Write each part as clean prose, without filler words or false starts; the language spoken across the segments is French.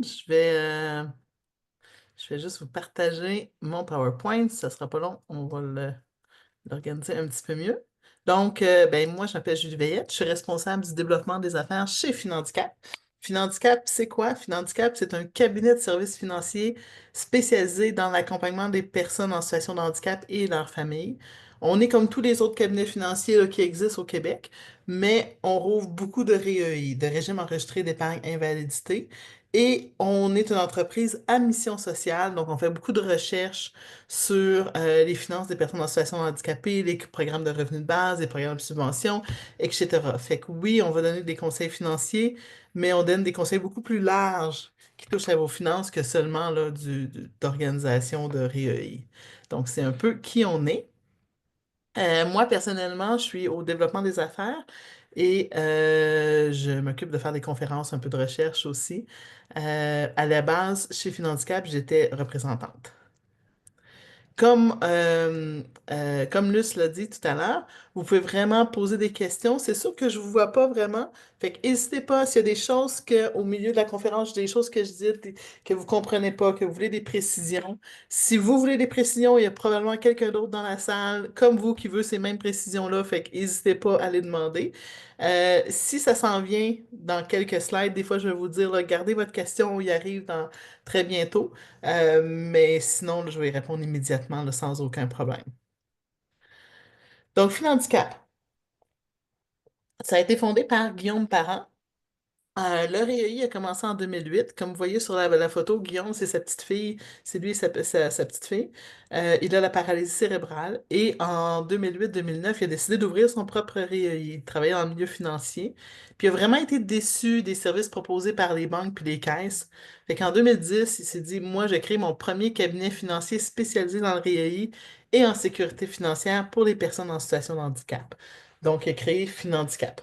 Je vais juste vous partager mon PowerPoint. Ça sera pas long. On va l'organiser un petit peu mieux. Donc, moi, je m'appelle Julie Veillette. Je suis responsable du développement des affaires chez Finhandicap. Finhandicap, c'est quoi? Finhandicap, c'est un cabinet de services financiers spécialisé dans l'accompagnement des personnes en situation de handicap et leurs familles. On est comme tous les autres cabinets financiers là, qui existent au Québec, mais on rouvre beaucoup de REI, de régimes enregistrés d'épargne invalidité. Et on est une entreprise à mission sociale, donc on fait beaucoup de recherches sur les finances des personnes en situation handicapée, les programmes de revenus de base, les programmes de subvention, etc. Fait que oui, on va donner des conseils financiers, mais on donne des conseils beaucoup plus larges qui touchent à vos finances que seulement là, d'organisation de REI. Donc, c'est un peu qui on est. Moi, personnellement, je suis au développement des affaires et je m'occupe de faire des conférences, un peu de recherche aussi. À la base, chez Finhandicap, j'étais représentante. Comme Luce l'a dit tout à l'heure, vous pouvez vraiment poser des questions. C'est sûr que je ne vous vois pas vraiment. Fait que n'hésitez pas s'il y a des choses au milieu de la conférence, des choses que je dis que vous ne comprenez pas, que vous voulez des précisions. Si vous voulez des précisions, il y a probablement quelqu'un d'autre dans la salle, comme vous, qui veut ces mêmes précisions-là. Fait que n'hésitez pas à les demander. Si ça s'en vient dans quelques slides, des fois, je vais vous dire, là, gardez votre question, on y arrive dans très bientôt. Mais sinon, là, je vais y répondre immédiatement, là, sans aucun problème. Donc, Finhandicap, ça a été fondé par Guillaume Parent. Le REI a commencé en 2008. Comme vous voyez sur la photo, Guillaume, c'est sa petite fille, c'est lui et sa petite fille. Il a la paralysie cérébrale et en 2008-2009, il a décidé d'ouvrir son propre REI. Il travaillait dans le milieu financier. Puis il a vraiment été déçu des services proposés par les banques puis les caisses. Fait qu'en 2010, il s'est dit, moi, j'ai créé mon premier cabinet financier spécialisé dans le REI et en sécurité financière pour les personnes en situation de handicap. Donc, il a créé Finhandicap.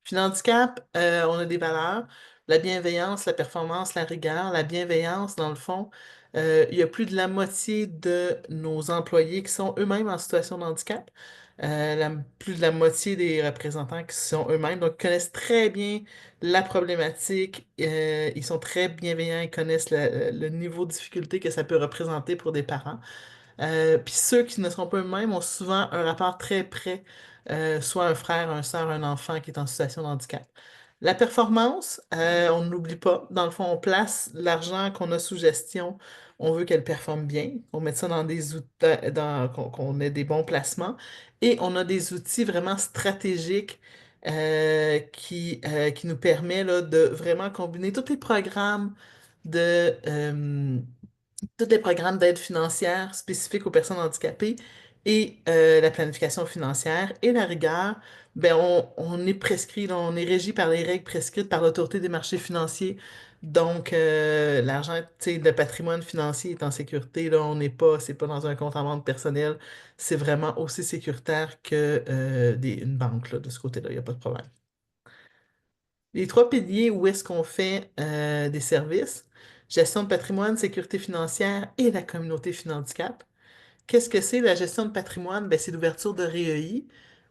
Finhandicap, on a des valeurs, la bienveillance, la performance, la rigueur. La bienveillance, dans le fond, il y a plus de la moitié de nos employés qui sont eux-mêmes en situation de handicap. Plus de la moitié des représentants qui sont eux-mêmes, donc ils connaissent très bien la problématique, ils sont très bienveillants, ils connaissent le niveau de difficulté que ça peut représenter pour des parents. Puis ceux qui ne sont pas eux-mêmes ont souvent un rapport très près, soit un frère, un soeur, un enfant qui est en situation de handicap. La performance, on ne l'oublie pas. Dans le fond, on place l'argent qu'on a sous gestion, on veut qu'elle performe bien. On met ça dans des outils, qu'on ait des bons placements. Et on a des outils vraiment stratégiques qui nous permettent là, de vraiment combiner tous les programmes de, tous les programmes d'aide financière spécifiques aux personnes handicapées et la planification financière et la rigueur, ben on est prescrit, là, on est régi par les règles prescrites par l'Autorité des marchés financiers. Donc, l'argent, tu sais, le patrimoine financier est en sécurité. Là, on n'est pas, c'est pas dans un compte en banque personnel. C'est vraiment aussi sécuritaire que une banque, là, de ce côté-là. Il n'y a pas de problème. Les trois piliers où est-ce qu'on fait des services, gestion de patrimoine, sécurité financière et la communauté Finhandicap. Qu'est-ce que c'est la gestion de patrimoine? Ben, c'est l'ouverture de REI,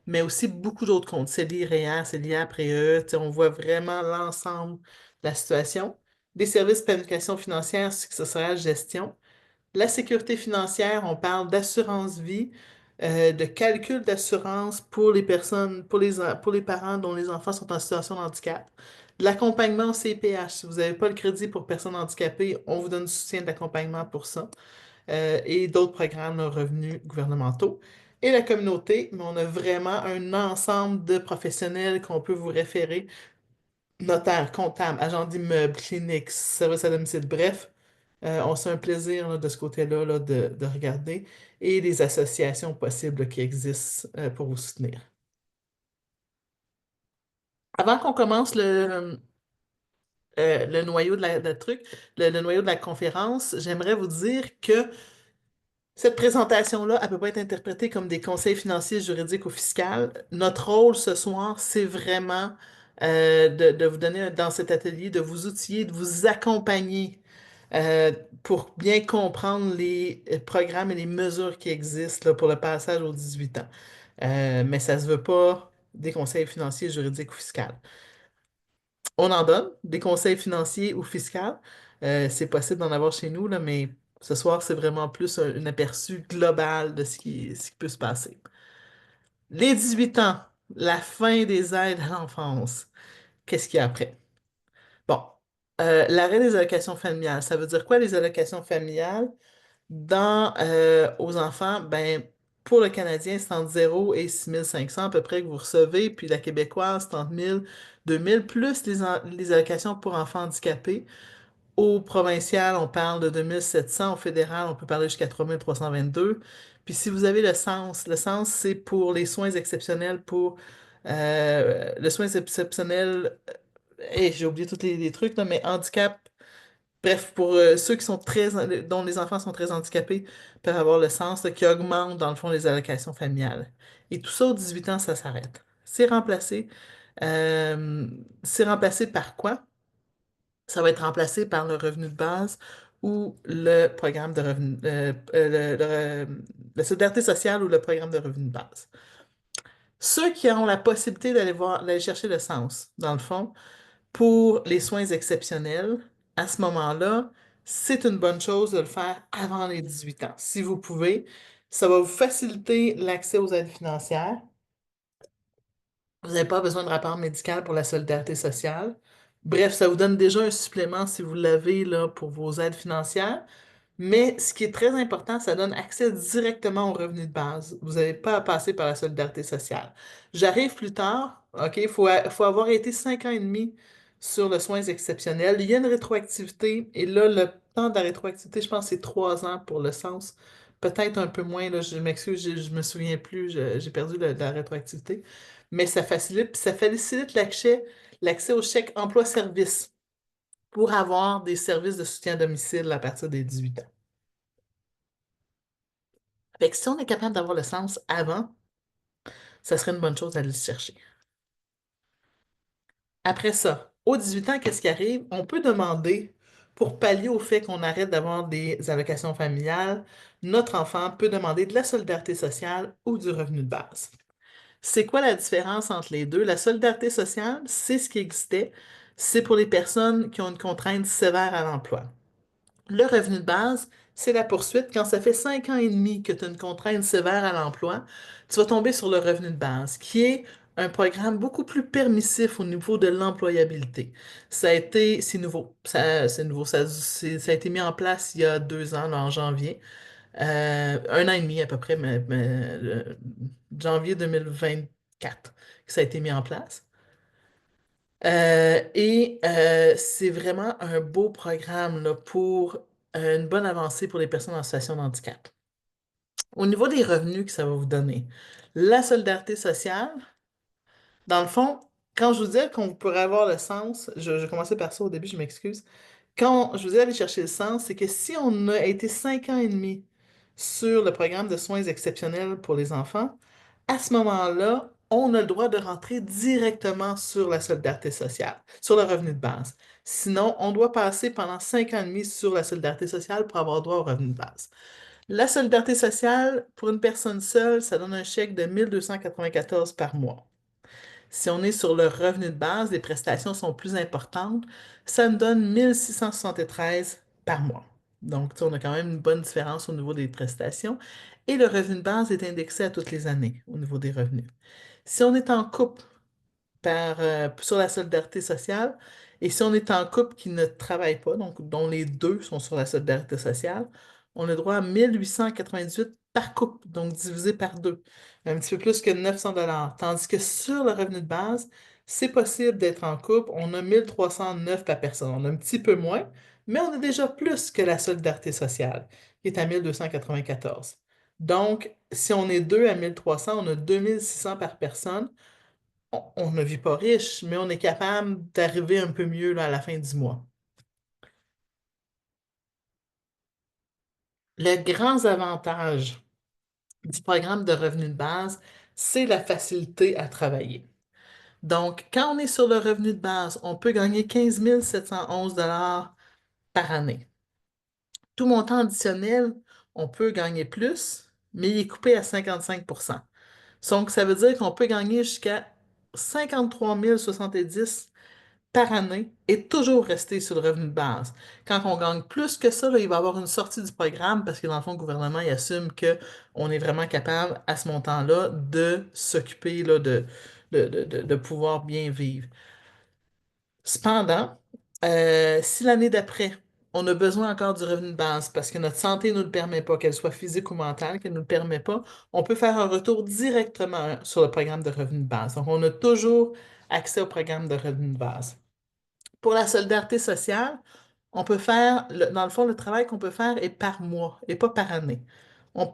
mais aussi beaucoup d'autres comptes. CELI, REER, CELIA, PREE. Tu sais, on voit vraiment l'ensemble de la situation. Des services de planification financière, successoral, gestion. La sécurité financière, on parle d'assurance vie, de calcul d'assurance pour les personnes, pour les parents dont les enfants sont en situation de handicap. De l'accompagnement au CPH. Si vous n'avez pas le crédit pour personnes handicapées, on vous donne du soutien d'accompagnement pour ça. Et d'autres programmes de revenus gouvernementaux. Et la communauté, mais on a vraiment un ensemble de professionnels qu'on peut vous référer, notaire, comptable, agent d'immeuble, clinique, service à domicile, bref. On se fait un plaisir là, de ce côté-là là, de regarder et les associations possibles qui existent pour vous soutenir. Avant qu'on commence le noyau de la truc, le noyau de la conférence, j'aimerais vous dire que cette présentation-là, elle ne peut pas être interprétée comme des conseils financiers, juridiques ou fiscaux. Notre rôle ce soir, c'est vraiment de vous donner dans cet atelier, de vous outiller, de vous accompagner euh, pour bien comprendre les programmes et les mesures qui existent là, pour le passage aux 18 ans. Mais ça ne se veut pas des conseils financiers, juridiques ou fiscaux. On en donne des conseils financiers ou fiscaux. C'est possible d'en avoir chez nous, là, mais ce soir, c'est vraiment plus un aperçu global de ce qui peut se passer. Les 18 ans, la fin des aides à l'enfance. Qu'est-ce qu'il y a après? Bon, l'arrêt des allocations familiales. Ça veut dire quoi, les allocations familiales? Aux enfants, ben, pour le Canadien, c'est entre 0 et 6 500 à peu près que vous recevez, puis la québécoise, c'est entre 1000, 2000, plus les allocations pour enfants handicapés. Au provincial, on parle de 2700. Au fédéral, on peut parler jusqu'à 3322. Puis si vous avez le sens, c'est pour les soins exceptionnels, le soin exceptionnel, j'ai oublié tous les trucs, là, mais handicap. Bref, pour ceux qui sont dont les enfants sont très handicapés, peuvent avoir le sens là, qui augmente dans le fond les allocations familiales. Et tout ça, aux 18 ans, ça s'arrête. C'est remplacé par quoi? Ça va être remplacé par le revenu de base ou le programme de revenu, la solidarité sociale ou le programme de revenu de base. Ceux qui ont la possibilité d'aller chercher le sens, dans le fond, pour les soins exceptionnels, à ce moment-là, c'est une bonne chose de le faire avant les 18 ans. Si vous pouvez, ça va vous faciliter l'accès aux aides financières. Vous n'avez pas besoin de rapport médical pour la solidarité sociale. Bref, ça vous donne déjà un supplément si vous l'avez là, pour vos aides financières. Mais ce qui est très important, ça donne accès directement aux revenus de base. Vous n'avez pas à passer par la solidarité sociale. J'arrive plus tard, OK? Faut avoir été 5 ans et demi sur le soins exceptionnel. Il y a une rétroactivité, et là, le temps de la rétroactivité, je pense que c'est 3 ans pour le sens. Peut-être un peu moins, là, je m'excuse, je me souviens plus, j'ai perdu la rétroactivité. Mais ça facilite l'accès au chèque emploi-service pour avoir des services de soutien à domicile à partir des 18 ans. Fait que si on est capable d'avoir le sens avant, ça serait une bonne chose d'aller le chercher. Après ça, aux 18 ans, qu'est-ce qui arrive? On peut demander, pour pallier au fait qu'on arrête d'avoir des allocations familiales, notre enfant peut demander de la solidarité sociale ou du revenu de base. C'est quoi la différence entre les deux? La solidarité sociale, c'est ce qui existait. C'est pour les personnes qui ont une contrainte sévère à l'emploi. Le revenu de base, c'est la poursuite. Quand ça fait 5 ans et demi que tu as une contrainte sévère à l'emploi, tu vas tomber sur le revenu de base, qui est un programme beaucoup plus permissif au niveau de l'employabilité. C'est nouveau, ça a été mis en place il y a 2 ans, là, en janvier. 1 an et demi à peu près, janvier 2024, que ça a été mis en place. C'est vraiment un beau programme là, pour une bonne avancée pour les personnes en situation de handicap. Au niveau des revenus que ça va vous donner, la solidarité sociale, dans le fond, quand je vous disais qu'on pourrait avoir le sens, je commençais par ça au début, je m'excuse. Quand je vous ai allé chercher le sens, c'est que si on a été 5 ans et demi sur le programme de soins exceptionnels pour les enfants, à ce moment-là, on a le droit de rentrer directement sur la solidarité sociale, sur le revenu de base. Sinon, on doit passer pendant 5 ans et demi sur la solidarité sociale pour avoir droit au revenu de base. La solidarité sociale, pour une personne seule, ça donne un chèque de 1294 par mois. Si on est sur le revenu de base, les prestations sont plus importantes. Ça me donne 1673 par mois. Donc, tu sais, on a quand même une bonne différence au niveau des prestations. Et le revenu de base est indexé à toutes les années au niveau des revenus. Si on est en couple sur la solidarité sociale, et si on est en couple qui ne travaille pas, donc dont les deux sont sur la solidarité sociale, on a droit à 1898 par couple, donc divisé par deux, un petit peu plus que 900 $. Tandis que sur le revenu de base, c'est possible d'être en couple, on a 1309 par personne. On a un petit peu moins, mais on a déjà plus que la solidarité sociale, qui est à 1294. Donc, si on est deux à 1300, on a 2600 par personne. On ne vit pas riche, mais on est capable d'arriver un peu mieux là, à la fin du mois. Le grand avantage du programme de revenu de base, c'est la facilité à travailler. Donc, quand on est sur le revenu de base, on peut gagner 15 711 par année. Tout montant additionnel, on peut gagner plus, mais il est coupé à 55 %. Donc, ça veut dire qu'on peut gagner jusqu'à 53 070 par année et toujours rester sur le revenu de base. Quand on gagne plus que ça, là, il va y avoir une sortie du programme parce que dans le fond, le gouvernement il assume qu'on est vraiment capable à ce montant-là de s'occuper là, de pouvoir bien vivre. Cependant, si l'année d'après, on a besoin encore du revenu de base parce que notre santé ne nous le permet pas, qu'elle soit physique ou mentale, qu'elle ne nous le permet pas, on peut faire un retour directement sur le programme de revenu de base. Donc, on a toujours accès au programme de revenu de base. Pour la solidarité sociale, on peut faire, dans le fond, le travail qu'on peut faire est par mois et pas par année. On,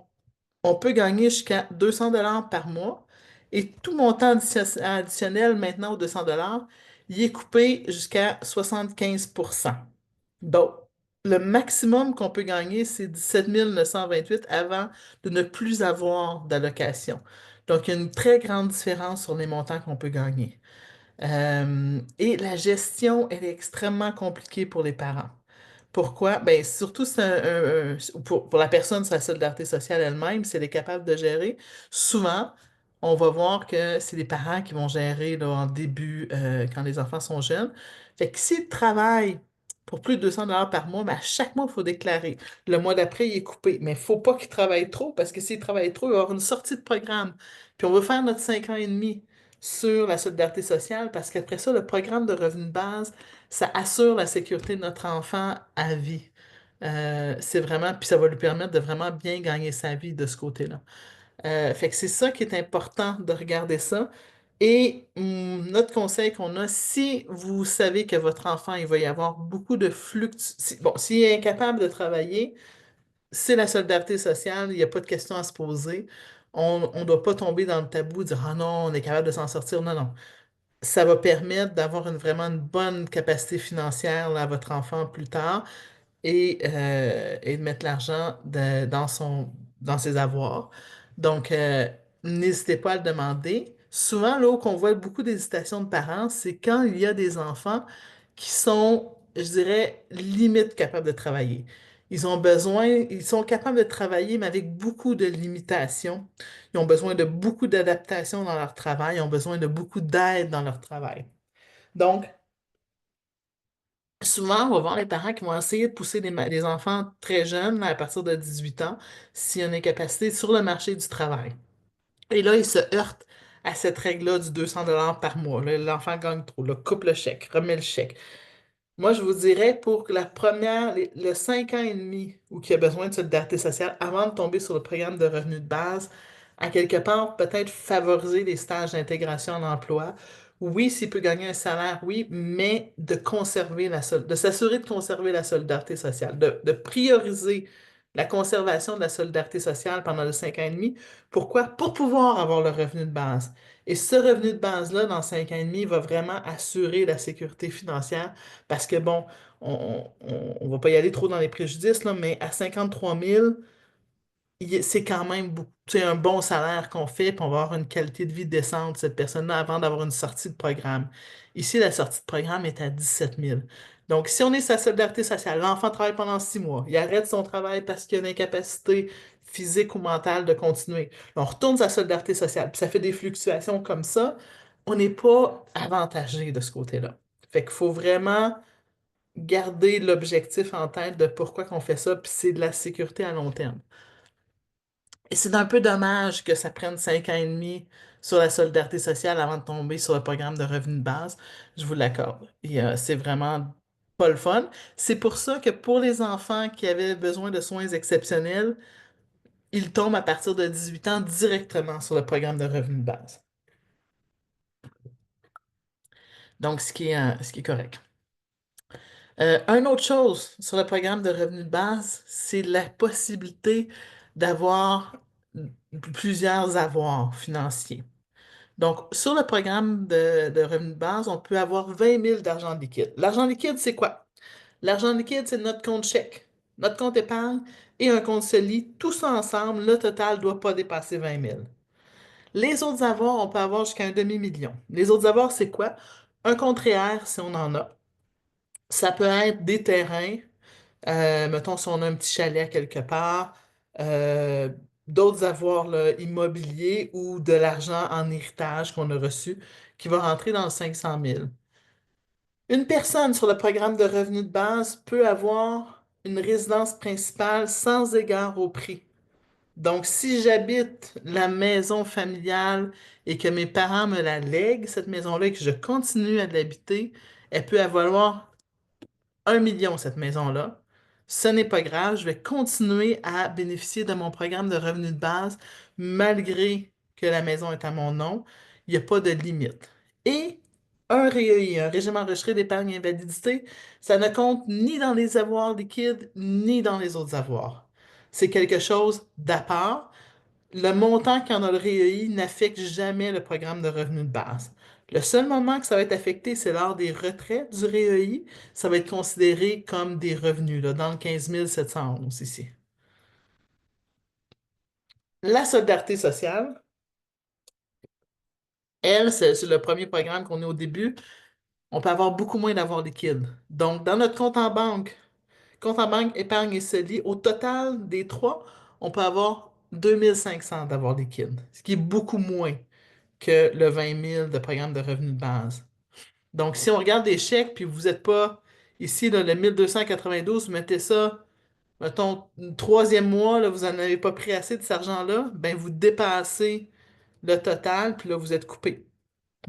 on peut gagner jusqu'à 200 dollars par mois et tout montant additionnel maintenant aux 200 dollars, il est coupé jusqu'à 75%. Donc, le maximum qu'on peut gagner, c'est 17 928 avant de ne plus avoir d'allocation. Donc, il y a une très grande différence sur les montants qu'on peut gagner. Et la gestion, elle est extrêmement compliquée pour les parents. Pourquoi? Ben, surtout pour la personne, sa solidarité sociale elle-même, si elle est capable de gérer. Souvent, on va voir que c'est les parents qui vont gérer là, en début, quand les enfants sont jeunes. Fait que s'ils travaillent pour plus de 200 dollars par mois, ben, à chaque mois, il faut déclarer. Le mois d'après, il est coupé. Mais il ne faut pas qu'ils travaillent trop parce que s'ils travaillent trop, il va y avoir une sortie de programme. Puis on veut faire notre 5 ans et demi sur la solidarité sociale parce qu'après ça, le programme de revenu de base, ça assure la sécurité de notre enfant à vie. C'est vraiment, puis ça va lui permettre de vraiment bien gagner sa vie de ce côté-là. Fait que c'est ça qui est important de regarder ça. Et notre conseil qu'on a, si vous savez que votre enfant, il va y avoir beaucoup de fluctuations, bon, s'il est incapable de travailler, c'est la solidarité sociale, il n'y a pas de question à se poser. On ne doit pas tomber dans le tabou, dire ah non, on est capable de s'en sortir. Non, non. Ça va permettre d'avoir vraiment une bonne capacité financière là, à votre enfant plus tard et de mettre l'argent dans ses avoirs. Donc, n'hésitez pas à le demander. Souvent, là où on voit beaucoup d'hésitation de parents, c'est quand il y a des enfants qui sont, je dirais, limite capables de travailler. Ils sont capables de travailler, mais avec beaucoup de limitations. Ils ont besoin de beaucoup d'adaptation dans leur travail, ils ont besoin de beaucoup d'aide dans leur travail. Donc, souvent, on va voir les parents qui vont essayer de pousser les enfants très jeunes, là, à partir de 18 ans, s'il y a une incapacité sur le marché du travail. Et là, ils se heurtent à cette règle-là du 200 dollars par mois. Là, l'enfant gagne trop. Là, coupe le chèque, remet le chèque. Moi, je vous dirais pour la première, le 5 ans et demi où il y a besoin de solidarité sociale avant de tomber sur le programme de revenu de base, à quelque part, peut-être favoriser les stages d'intégration en emploi. Oui, s'il peut gagner un salaire, oui, mais de s'assurer de conserver la solidarité sociale, de prioriser la conservation de la solidarité sociale pendant le 5 ans et demi. Pourquoi? Pour pouvoir avoir le revenu de base. Et ce revenu de base-là, dans 5 ans et demi, va vraiment assurer la sécurité financière parce que bon, on va pas y aller trop dans les préjudices, là, mais à 53 000, c'est quand même c'est un bon salaire qu'on fait, puis on va avoir une qualité de vie décente, cette personne-là, avant d'avoir une sortie de programme. Ici, la sortie de programme est à 17 000. Donc, si on est sa solidarité sociale, l'enfant travaille pendant 6 mois, il arrête son travail parce qu'il a une incapacité physique ou mentale de continuer. On retourne sa solidarité sociale, puis ça fait des fluctuations comme ça, on n'est pas avantagé de ce côté-là. Fait qu'il faut vraiment garder l'objectif en tête de pourquoi qu'on fait ça, puis c'est de la sécurité à long terme. Et c'est un peu dommage que ça prenne 5 ans et demi sur la solidarité sociale avant de tomber sur le programme de revenu de base, je vous l'accorde. Et c'est vraiment pas le fun. C'est pour ça que pour les enfants qui avaient besoin de soins exceptionnels, ils tombent à partir de 18 ans directement sur le programme de revenu de base. Donc, ce qui est correct. Une autre chose sur le programme de revenu de base, c'est la possibilité d'avoir plusieurs avoirs financiers. Donc, sur le programme de revenu de base, on peut avoir 20 000 d'argent liquide. L'argent liquide, c'est quoi? L'argent liquide, c'est notre compte chèque, notre compte épargne et un compte CELI. Tout ça ensemble, le total ne doit pas dépasser 20 000. Les autres avoirs, on peut avoir jusqu'à un demi-million. Les autres avoirs, c'est quoi? Un compte REER, si on en a. Ça peut être des terrains. Mettons, si on a un petit chalet à quelque part, euh, d'autres avoirs là, immobiliers ou de l'argent en héritage qu'on a reçu qui va rentrer dans le 500 000. Une personne sur le programme de revenu de base peut avoir une résidence principale sans égard au prix. Donc, si j'habite la maison familiale et que mes parents me la lèguent, cette maison-là, et que je continue à l'habiter, elle peut valoir 1 million, cette maison-là. Ce n'est pas grave, je vais continuer à bénéficier de mon programme de revenu de base malgré que la maison est à mon nom. Il n'y a pas de limite. Et un REI, un régime enregistré d'épargne invalidité, ça ne compte ni dans les avoirs liquides ni dans les autres avoirs. C'est quelque chose d'à part. Le montant qu'il y en a le REI n'affecte jamais le programme de revenu de base. Le seul moment que ça va être affecté, c'est lors des retraits du REI. Ça va être considéré comme des revenus, là, dans le 15 711 ici. La solidarité sociale, elle, c'est le premier programme qu'on est au début. On peut avoir beaucoup moins d'avoirs liquides. Donc, dans notre compte en banque, épargne et CELI, au total des trois, on peut avoir 2500 d'avoirs liquides, ce qui est beaucoup moins que le 20 000 de programme de revenu de base. Donc, si on regarde des chèques, puis vous n'êtes pas ici, là, le 1292, vous mettez ça, mettons, le troisième mois, là, vous n'en avez pas pris assez de cet argent-là, ben vous dépassez le total, puis là, vous êtes coupé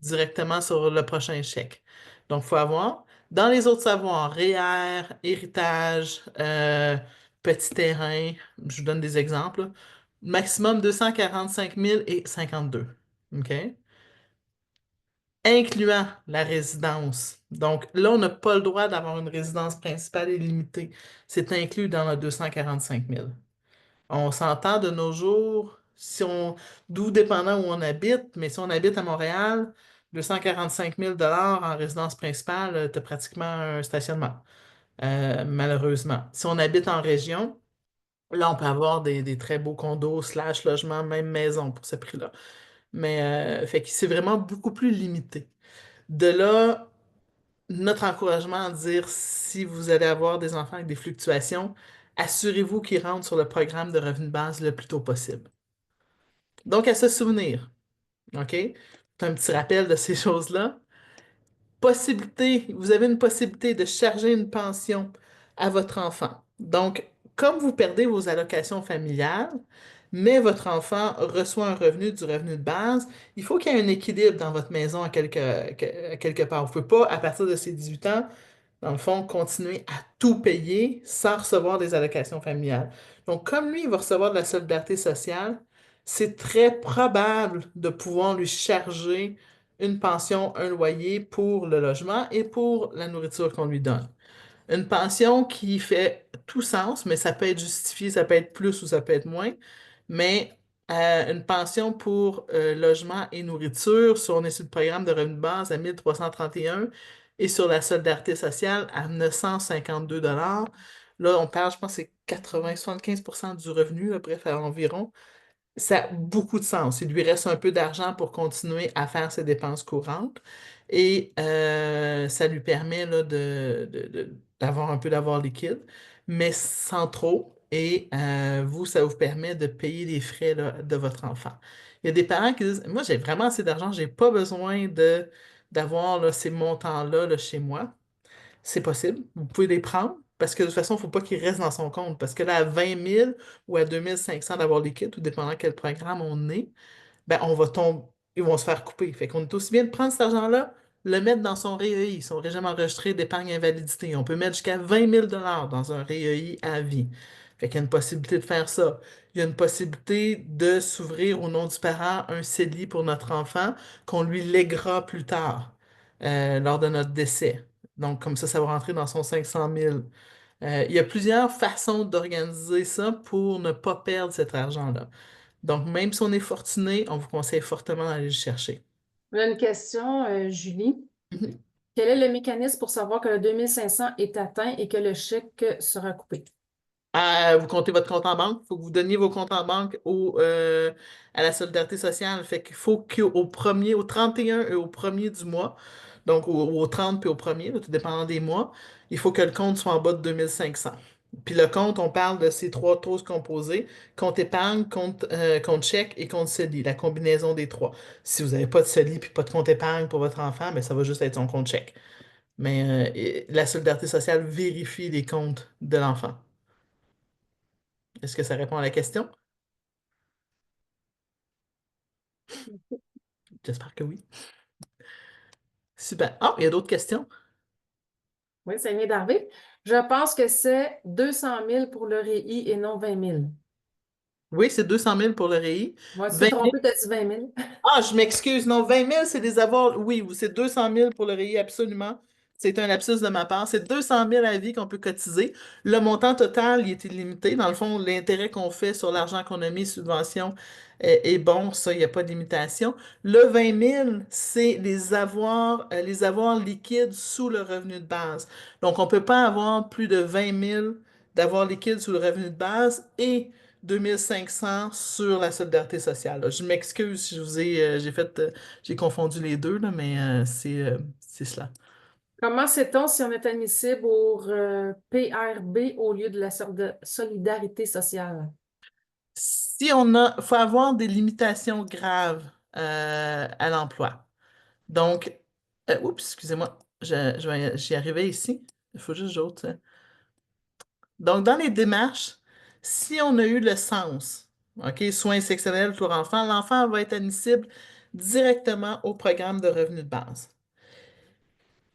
directement sur le prochain chèque. Donc, il faut avoir. Dans les autres savoirs, REER, héritage, petit terrain, je vous donne des exemples, là. Maximum 245 000 et 52. OK? Incluant la résidence. Donc là, on n'a pas le droit d'avoir une résidence principale illimitée. C'est inclus dans le 245 000. On s'entend de nos jours, si on, d'où dépendant où on habite, mais si on habite à Montréal, 245 000 en résidence principale, tu as pratiquement un stationnement, malheureusement. Si on habite en région, là, on peut avoir des très beaux condos, slash logements, même maison pour ce prix-là. Mais fait que c'est vraiment beaucoup plus limité. De là, notre encouragement à dire si vous allez avoir des enfants avec des fluctuations, assurez-vous qu'ils rentrent sur le programme de revenu de base le plus tôt possible. Donc, à se souvenir, OK? C'est un petit rappel de ces choses-là. Vous avez une possibilité de charger une pension à votre enfant. Donc, comme vous perdez vos allocations familiales, mais votre enfant reçoit un revenu du revenu de base, il faut qu'il y ait un équilibre dans votre maison à quelque part. Vous ne pouvez pas, à partir de ses 18 ans, dans le fond, continuer à tout payer sans recevoir des allocations familiales. Donc, comme lui, il va recevoir de la solidarité sociale, c'est très probable de pouvoir lui charger une pension, un loyer pour le logement et pour la nourriture qu'on lui donne. Une pension qui fait tout sens, mais ça peut être justifié, ça peut être plus ou ça peut être moins. Mais une pension pour logement et nourriture, si on est sur le programme de revenu de base à 1331 et sur la solidarité sociale à 952 $. Là, on parle, je pense, c'est 80-75% du revenu, là, bref, à environ. Ça a beaucoup de sens. Il lui reste un peu d'argent pour continuer à faire ses dépenses courantes et ça lui permet là, d'avoir un peu d'avoir liquide, mais sans trop. Et vous, ça vous permet de payer les frais là, de votre enfant. Il y a des parents qui disent, moi, j'ai vraiment assez d'argent, j'ai pas besoin d'avoir là, ces montants-là là, chez moi. C'est possible. Vous pouvez les prendre parce que de toute façon, il ne faut pas qu'ils restent dans son compte. Parce que là, à 20 000 ou à 2500 d'avoir liquide, tout dépendant quel programme on est, ben, on va tomber, ils vont se faire couper. Fait qu'on est aussi bien de prendre cet argent-là, le mettre dans son REI, son régime enregistré d'épargne invalidité. On peut mettre jusqu'à 20 000 $ dans un REI à vie. Fait qu'il y a une possibilité de faire ça. Il y a une possibilité de s'ouvrir au nom du parent un CELI pour notre enfant qu'on lui léguera plus tard, lors de notre décès. Donc, comme ça va rentrer dans son 500 000. Il y a plusieurs façons d'organiser ça pour ne pas perdre cet argent-là. Donc, même si on est fortuné, on vous conseille fortement d'aller le chercher. On a une question, Julie. Mhm. Quel est le mécanisme pour savoir que le 2500 est atteint et que le chèque sera coupé? Vous comptez votre compte en banque. Il faut que vous donniez vos comptes en banque à la solidarité sociale. Fait qu'il faut qu'au premier, au 31 et au premier du mois, donc au 30 puis au premier, là, tout dépendant des mois, il faut que le compte soit en bas de 2500. Puis le compte, on parle de ces trois taux composés, compte épargne, compte chèque et compte CELI, la combinaison des trois. Si vous n'avez pas de CELI puis pas de compte épargne pour votre enfant, mais ça va juste être son compte chèque. Mais la solidarité sociale vérifie les comptes de l'enfant. Est-ce que ça répond à la question? J'espère que oui. Super. Ah, il y a d'autres questions? Oui, ça vient d'arriver. Je pense que c'est 200 000 pour le REI et non 20 000. Oui, c'est 200 000 pour le REI. Moi, tu t'es 20 000. trompé, t'as dit 20 000. Ah, je m'excuse. Non, 20 000, c'est des avoirs. Oui, c'est 200 000 pour le REI, absolument. C'est un lapsus de ma part. C'est 200 000 à vie qu'on peut cotiser. Le montant total, il est illimité. Dans le fond, l'intérêt qu'on fait sur l'argent qu'on a mis, subvention, est bon. Ça, il n'y a pas de limitation. Le 20 000, c'est les avoirs liquides sous le revenu de base. Donc, on ne peut pas avoir plus de 20 000 d'avoirs liquides sous le revenu de base et 2500 sur la solidarité sociale, là. Je m'excuse si j'ai confondu les deux, là, mais c'est cela. Comment sait-on si on est admissible au PRB au lieu de la solidarité sociale? Faut avoir des limitations graves à l'emploi. Donc, oups, excusez-moi, j'y arrivais ici. Il faut juste que j'ôte ça. Donc, dans les démarches, si on a eu le sens, OK, soins exceptionnels pour enfants, l'enfant va être admissible directement au programme de revenu de base.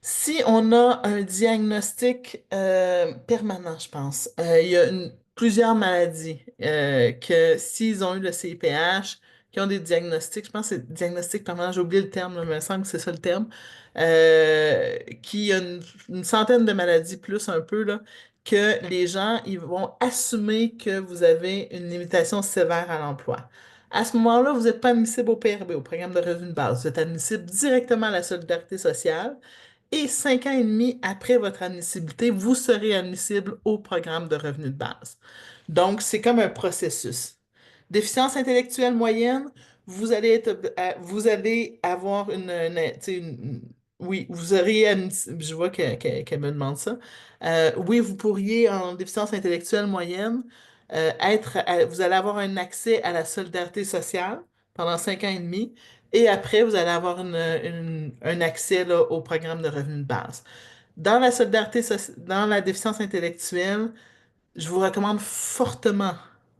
Si on a un diagnostic permanent, je pense, il y a plusieurs maladies que s'ils ont eu le CIPH, qui ont des diagnostics, je pense que c'est diagnostic permanent, j'ai oublié le terme, là, mais il me semble que c'est ça le terme, qui a une centaine de maladies plus un peu, là, que les gens, ils vont assumer que vous avez une limitation sévère à l'emploi. À ce moment-là, vous n'êtes pas admissible au PRB, au programme de revenu de base. Vous êtes admissible directement à la solidarité sociale. Et 5 ans et demi après votre admissibilité, vous serez admissible au programme de revenu de base. Donc, c'est comme un processus. Déficience intellectuelle moyenne, vous allez avoir tu sais, oui, vous aurez, je vois qu'elle me demande ça. Oui, vous pourriez, en déficience intellectuelle moyenne, vous allez avoir un accès à la solidarité sociale pendant 5 ans et demi. Et après, vous allez avoir un accès là, au programme de revenu de base. Dans la déficience intellectuelle, je vous recommande fortement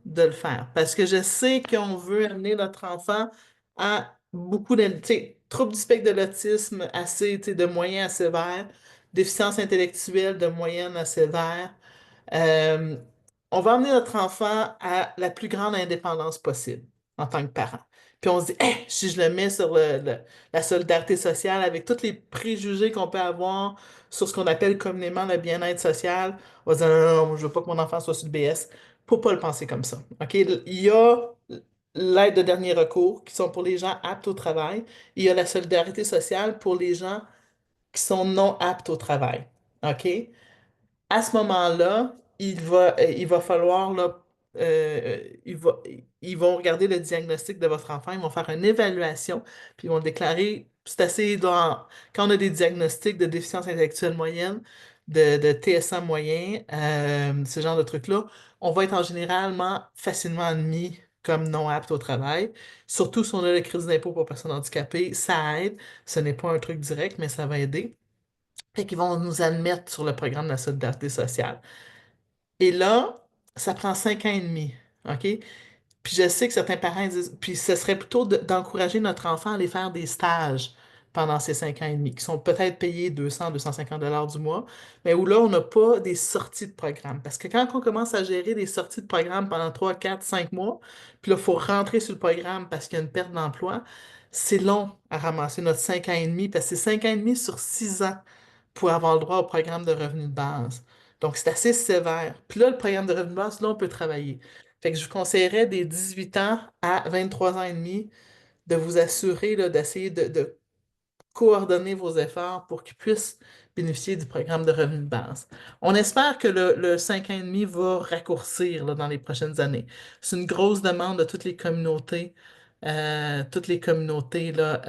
de le faire parce que je sais qu'on veut amener notre enfant à beaucoup de, tu sais, troubles du spectre de l'autisme assez, tu sais, de moyen à sévère, déficience intellectuelle de moyenne à sévère. Euh, on va amener notre enfant à la plus grande indépendance possible en tant que parent. Puis on se dit, hey, si je le mets sur la solidarité sociale avec tous les préjugés qu'on peut avoir sur ce qu'on appelle communément le bien-être social, on va dire, non, non, non, je veux pas que mon enfant soit sur le BS. Faut pas le penser comme ça. OK? Il y a l'aide de dernier recours qui sont pour les gens aptes au travail. Il y a la solidarité sociale pour les gens qui sont non aptes au travail. OK? À ce moment-là, il va falloir, là, ils vont regarder le diagnostic de votre enfant, ils vont faire une évaluation, puis ils vont déclarer, c'est assez quand on a des diagnostics de déficience intellectuelle moyenne, de TSA moyen, ce genre de trucs-là, on va être en généralement facilement admis comme non apte au travail. Surtout si on a le crédit d'impôt pour personnes handicapées, ça aide. Ce n'est pas un truc direct, mais ça va aider. Fait qu'ils vont nous admettre sur le programme de la solidarité sociale. Et là, ça prend 5 ans et demi. OK? Puis je sais que certains parents disent, puis ce serait plutôt d'encourager notre enfant à aller faire des stages pendant ces 5 ans et demi, qui sont peut-être payés 200, 250 $ du mois, mais où là, on n'a pas des sorties de programme. Parce que quand on commence à gérer des sorties de programme pendant 3, 4, 5 mois, puis là, il faut rentrer sur le programme parce qu'il y a une perte d'emploi, c'est long à ramasser notre 5 ans et demi, parce que c'est 5 ans et demi sur 6 ans pour avoir le droit au programme de revenu de base. Donc, c'est assez sévère. Puis là, le programme de revenu de base, là, on peut travailler. Fait que je vous conseillerais des 18 ans à 23 ans et demi de vous assurer là, d'essayer de coordonner vos efforts pour qu'ils puissent bénéficier du programme de revenu de base. On espère que le 5 ans et demi va raccourcir là, dans les prochaines années. C'est une grosse demande de toutes les communautés là,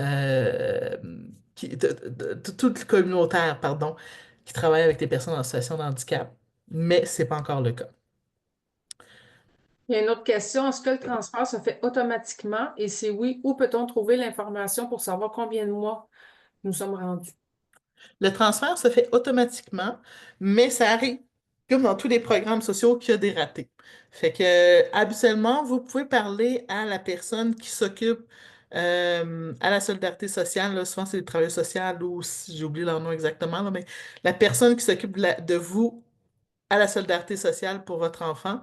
toutes les communautaires, pardon, qui travaillent avec les personnes en situation de handicap, mais c'est pas encore le cas. Il y a une autre question. Est-ce que le transfert se fait automatiquement? Et si oui, où peut-on trouver l'information pour savoir combien de mois nous sommes rendus? Le transfert se fait automatiquement, mais ça arrive, comme dans tous les programmes sociaux, qu'il y a des ratés. Fait que, habituellement, vous pouvez parler à la personne qui s'occupe à la solidarité sociale. Là, souvent, c'est le travail social ou j'ai oublié leur nom exactement, là, mais la personne qui s'occupe de vous à la solidarité sociale pour votre enfant.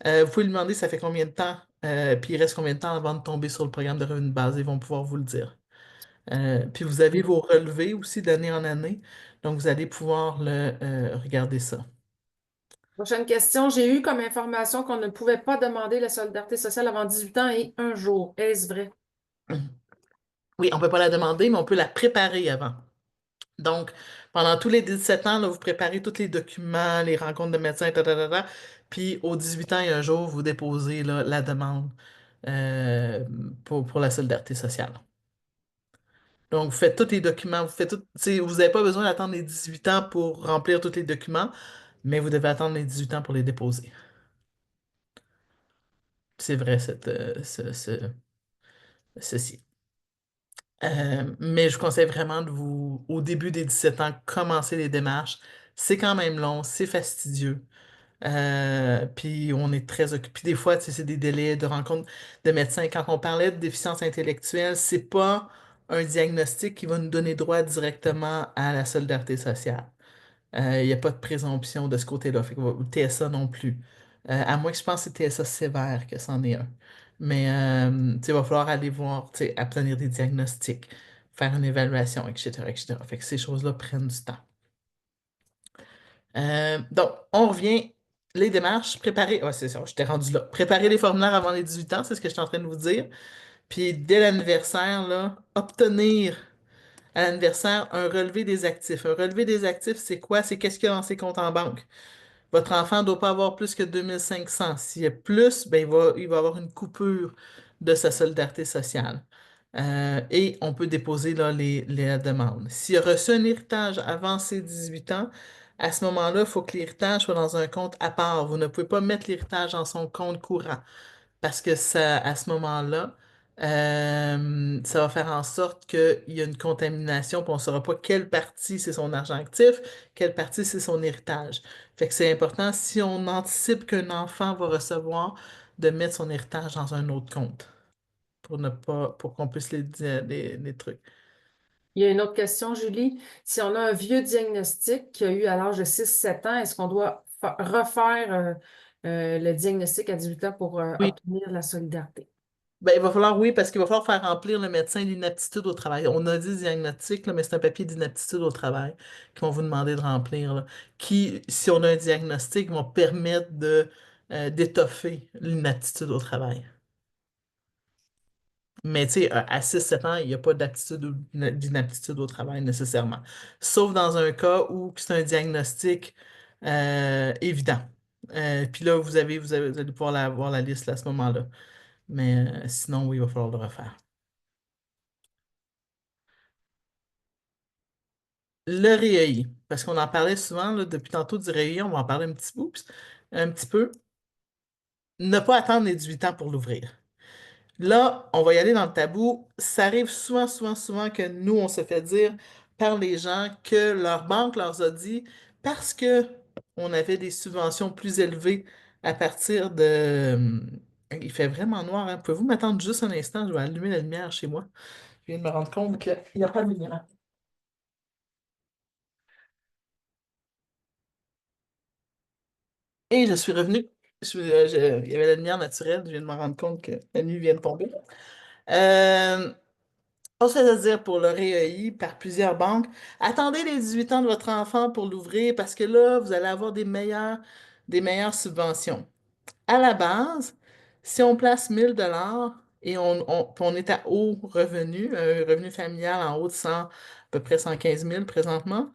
Vous pouvez lui demander ça fait combien de temps, puis il reste combien de temps avant de tomber sur le programme de revenu de base. Ils vont pouvoir vous le dire. Puis vous avez vos relevés aussi d'année en année. Donc, vous allez pouvoir regarder ça. Prochaine question. J'ai eu comme information qu'on ne pouvait pas demander la solidarité sociale avant 18 ans et un jour. Est-ce vrai? Oui, on ne peut pas la demander, mais on peut la préparer avant. Donc, pendant tous les 17 ans, là, vous préparez tous les documents, les rencontres de médecins, ta, ta, ta, ta. Puis au 18 ans et un jour, vous déposez là, la demande euh, pour la solidarité sociale. Donc, vous faites tous les documents, vous faites tout, tu sais, vous n'avez pas besoin d'attendre les 18 ans pour remplir tous les documents, mais vous devez attendre les 18 ans pour les déposer. C'est vrai, ceci. Mais je vous conseille vraiment de vous, au début des 17 ans, commencer les démarches. C'est quand même long, c'est fastidieux. Puis on est très occupé. Des fois, tu sais, c'est des délais de rencontre de médecins. Quand on parlait de déficience intellectuelle, c'est pas un diagnostic qui va nous donner droit directement à la solidarité sociale. Il n'y a pas de présomption de ce côté-là. Fait que, ou TSA non plus. À moins que je pense que c'est TSA sévère que c'en est un. Mais tu sais, il va falloir aller voir, tu sais, obtenir des diagnostics, faire une évaluation, etc., etc. Fait que ces choses-là prennent du temps. Donc, on revient. Les démarches, préparer. Ouais, c'est ça, je t'ai rendu là. Préparer les formulaires avant les 18 ans, c'est ce que je suis en train de vous dire. Puis, dès l'anniversaire, là, obtenir à l'anniversaire un relevé des actifs. Un relevé des actifs, c'est quoi? C'est qu'est-ce qu'il y a dans ses comptes en banque. Votre enfant ne doit pas avoir plus que 2500. S'il y a plus, ben, il va avoir une coupure de sa solidarité sociale. Et on peut déposer là, la demande. S'il a reçu un héritage avant ses 18 ans, à ce moment-là, il faut que l'héritage soit dans un compte à part. Vous ne pouvez pas mettre l'héritage dans son compte courant parce que ça, à ce moment-là, ça va faire en sorte qu'il y a une contamination, puis on ne saura pas quelle partie c'est son argent actif, quelle partie c'est son héritage. Fait que c'est important, si on anticipe qu'un enfant va recevoir, de mettre son héritage dans un autre compte pour ne pas, pour qu'on puisse les trucs. Il y a une autre question, Julie. Si on a un vieux diagnostic qui a eu à l'âge de 6-7 ans, est-ce qu'on doit refaire le diagnostic à 18 ans pour Oui, obtenir la solidarité? ben, il va falloir, oui, parce qu'il va falloir faire remplir le médecin d'inaptitude au travail. On a dit diagnostic, là, mais c'est un papier d'inaptitude au travail qu'ils vont vous demander de remplir, là, qui, si on a un diagnostic, vont permettre d'étoffer l'inaptitude au travail. Mais tu sais, à 6-7 ans, il n'y a pas d'aptitude ou d'inaptitude au travail nécessairement. Sauf dans un cas où c'est un diagnostic évident. Puis là, vous allez pouvoir voir la liste là, à ce moment-là. Mais sinon, oui, il va falloir le refaire. Le REI, parce qu'on en parlait souvent là, depuis tantôt du REI, on va en parler un petit bout, un petit peu. Ne pas attendre les 18 ans pour l'ouvrir. Là, on va y aller dans le tabou. Ça arrive souvent, souvent, souvent que nous, on se fait dire par les gens que leur banque leur a dit parce que on avait des subventions plus élevées à partir de. Il fait vraiment noir, hein. Pouvez-vous m'attendre juste un instant? Je vais allumer la lumière chez moi. Je viens de me rendre compte qu'il n'y a pas de lumière. Et je suis revenu. Il y avait la lumière naturelle. Je viens de me rendre compte que la nuit vient de tomber. Euh, on se fait dire pour le REI par plusieurs banques, attendez les 18 ans de votre enfant pour l'ouvrir parce que là, vous allez avoir des meilleures subventions. À la base, si on place 1 000 $ et puis on est à haut revenu, un revenu familial en haut de 100, à peu près 115 000 présentement,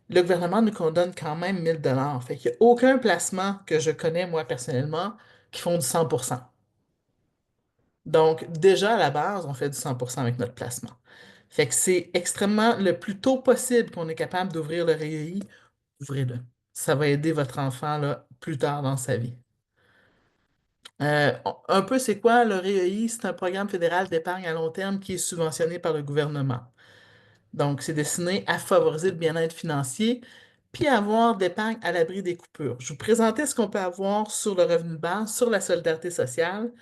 le gouvernement nous donne quand même 1 000 $. Fait qu'il n'y a aucun placement que je connais, moi, personnellement, qui font du 100%. Donc, déjà, à la base, on fait du 100% avec notre placement. Fait que c'est extrêmement, le plus tôt possible qu'on est capable d'ouvrir le REI, ouvrez-le. Ça va aider votre enfant là, plus tard dans sa vie. Un peu, c'est quoi le REI? C'est un programme fédéral d'épargne à long terme qui est subventionné par le gouvernement. Donc, c'est destiné à favoriser le bien-être financier, puis avoir d'épargne à l'abri des coupures. Je vous présentais ce qu'on peut avoir sur le revenu de base, sur la solidarité sociale.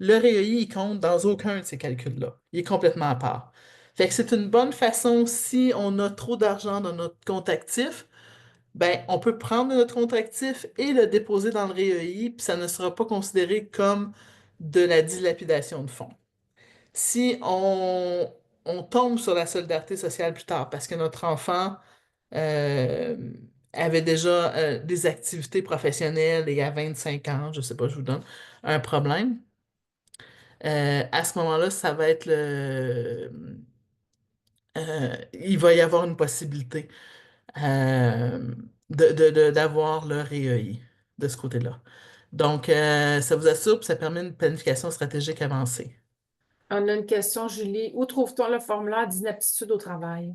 Le REI, il compte dans aucun de ces calculs-là. Il est complètement à part. Fait que c'est une bonne façon, si on a trop d'argent dans notre compte actif, ben, on peut prendre notre compte actif et le déposer dans le REI, puis ça ne sera pas considéré comme de la dilapidation de fonds. Si on tombe sur la solidarité sociale plus tard parce que notre enfant euh, avait déjà des activités professionnelles et à 25 ans, je sais pas, je vous donne un problème, à ce moment-là, ça va être il va y avoir une possibilité d'avoir le REI de ce côté-là. Donc, ça vous assure, puis ça permet une planification stratégique avancée. On a une question, Julie. Où trouve-t-on le formulaire d'inaptitude au travail?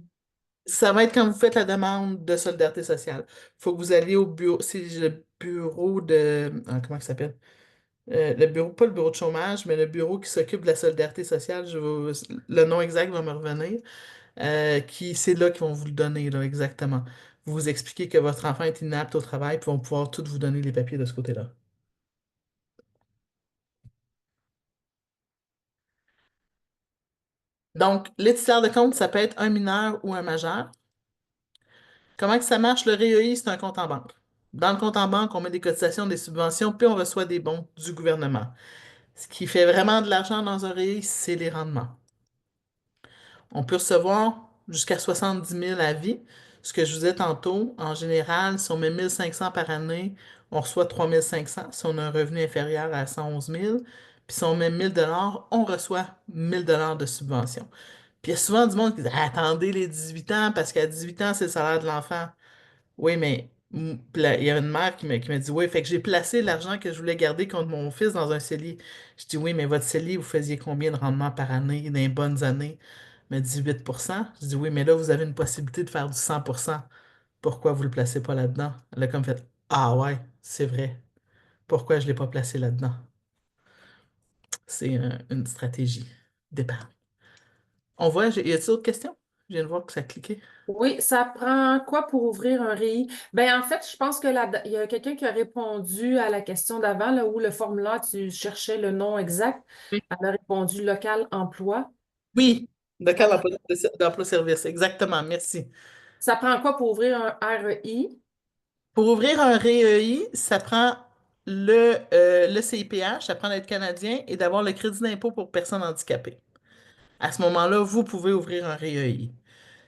Ça va être quand vous faites la demande de solidarité sociale. Il faut que vous alliez au bureau, c'est le bureau de, comment ça s'appelle? Le bureau, pas le bureau de chômage, mais le bureau qui s'occupe de la solidarité sociale. Le nom exact va me revenir. C'est là qu'ils vont vous le donner, là, exactement. Vous vous expliquez que votre enfant est inapte au travail, puis ils vont pouvoir tout vous donner les papiers de ce côté-là. Donc, les titulaires de compte, ça peut être un mineur ou un majeur. Comment que ça marche? Le REI, c'est un compte en banque. Dans le compte en banque, on met des cotisations, des subventions, puis on reçoit des bons du gouvernement. Ce qui fait vraiment de l'argent dans un REI, c'est les rendements. On peut recevoir jusqu'à 70 000 à vie. Ce que je vous disais tantôt, en général, si on met 1 500 par année, on reçoit 3 500 si on a un revenu inférieur à 111 000. Puis si on met 1 000 on reçoit 1 000 de subvention. Puis il y a souvent du monde qui dit attendez les 18 ans, parce qu'à 18 ans, c'est le salaire de l'enfant. Oui, mais puis là, il y a une mère qui m'a dit oui, fait que j'ai placé l'argent que je voulais garder contre mon fils dans un CELI. Je dis oui, mais votre CELI, vous faisiez combien de rendement par année dans les bonnes années? Elle m'a dit 8%. Je dis oui, mais là, vous avez une possibilité de faire du 100%. Pourquoi vous ne le placez pas là-dedans? Elle a comme fait ah ouais, c'est vrai. Pourquoi je ne l'ai pas placé là-dedans? C'est une stratégie d'épargne. On voit, y a-t-il d'autres questions? Je viens de voir que ça a cliqué. Oui, ça prend quoi pour ouvrir un REI? Ben, en fait, je pense que il y a quelqu'un qui a répondu à la question d'avant, là, où le formulaire, tu cherchais le nom exact. Oui. Elle a répondu local emploi. Oui, de cadre d'emploi-service, exactement, merci. Ça prend quoi pour ouvrir un REI? Pour ouvrir un REI, ça prend le CIPH, ça prend d'être canadien et d'avoir le crédit d'impôt pour personnes handicapées. À ce moment-là, vous pouvez ouvrir un REI.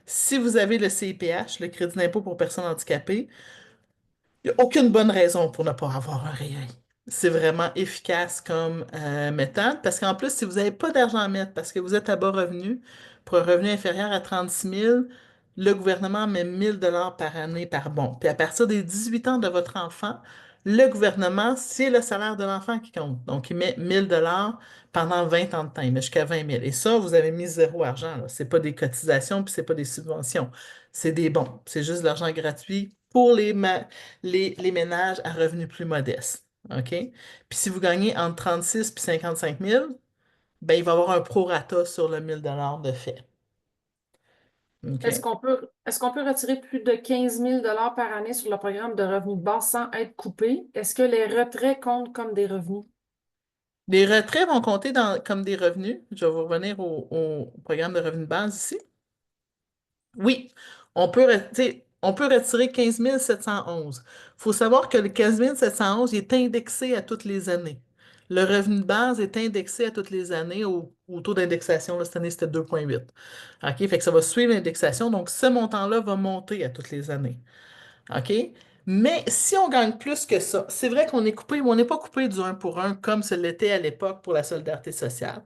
Si vous avez le CIPH, le crédit d'impôt pour personnes handicapées, il n'y a aucune bonne raison pour ne pas avoir un réel. C'est vraiment efficace comme méthode parce qu'en plus, si vous n'avez pas d'argent à mettre parce que vous êtes à bas revenu, pour un revenu inférieur à 36 000, le gouvernement met 1 000 par année par bon. Puis à partir des 18 ans de votre enfant, le gouvernement, c'est le salaire de l'enfant qui compte. Donc, il met 1 000 pendant 20 ans de temps, il met jusqu'à 20 000. Et ça, vous avez mis zéro argent, là. C'est pas des cotisations, puis c'est pas des subventions. C'est des bons. C'est juste de l'argent gratuit pour les ménages à revenus plus modestes. OK? Puis si vous gagnez entre 36 et 55 000, ben, il va y avoir un prorata sur le 1 000 de fait. OK? Est-ce qu'on peut retirer plus de 15 000 par année sur le programme de revenus de base sans être coupé? Est-ce que les retraits comptent comme des revenus? Les retraits vont compter comme des revenus. Je vais vous revenir au programme de revenus de base ici. Oui, tu sais, on peut retirer 15 711. Il faut savoir que le 15 711 il est indexé à toutes les années. Le revenu de base est indexé à toutes les années au taux d'indexation. Là, cette année, c'était 2,8. OK? Fait que ça va suivre l'indexation. Donc, ce montant-là va monter à toutes les années. OK? Mais si on gagne plus que ça, c'est vrai qu'on est coupé, mais on n'est pas coupé du 1 pour 1 comme ce l'était à l'époque pour la solidarité sociale.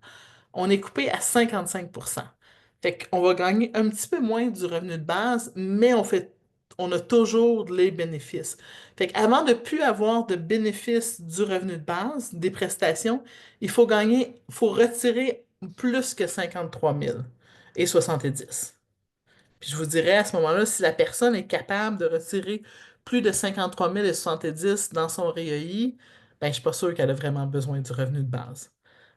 On est coupé à 55%. Fait qu'on va gagner un petit peu moins du revenu de base, mais on a toujours les bénéfices. Fait qu'avant de plus avoir de bénéfices du revenu de base, des prestations, il faut retirer plus que 53 000 et 70. Puis je vous dirais à ce moment-là, si la personne est capable de retirer plus de 53 000 et 70 dans son REI, ben, je ne suis pas sûre qu'elle a vraiment besoin du revenu de base.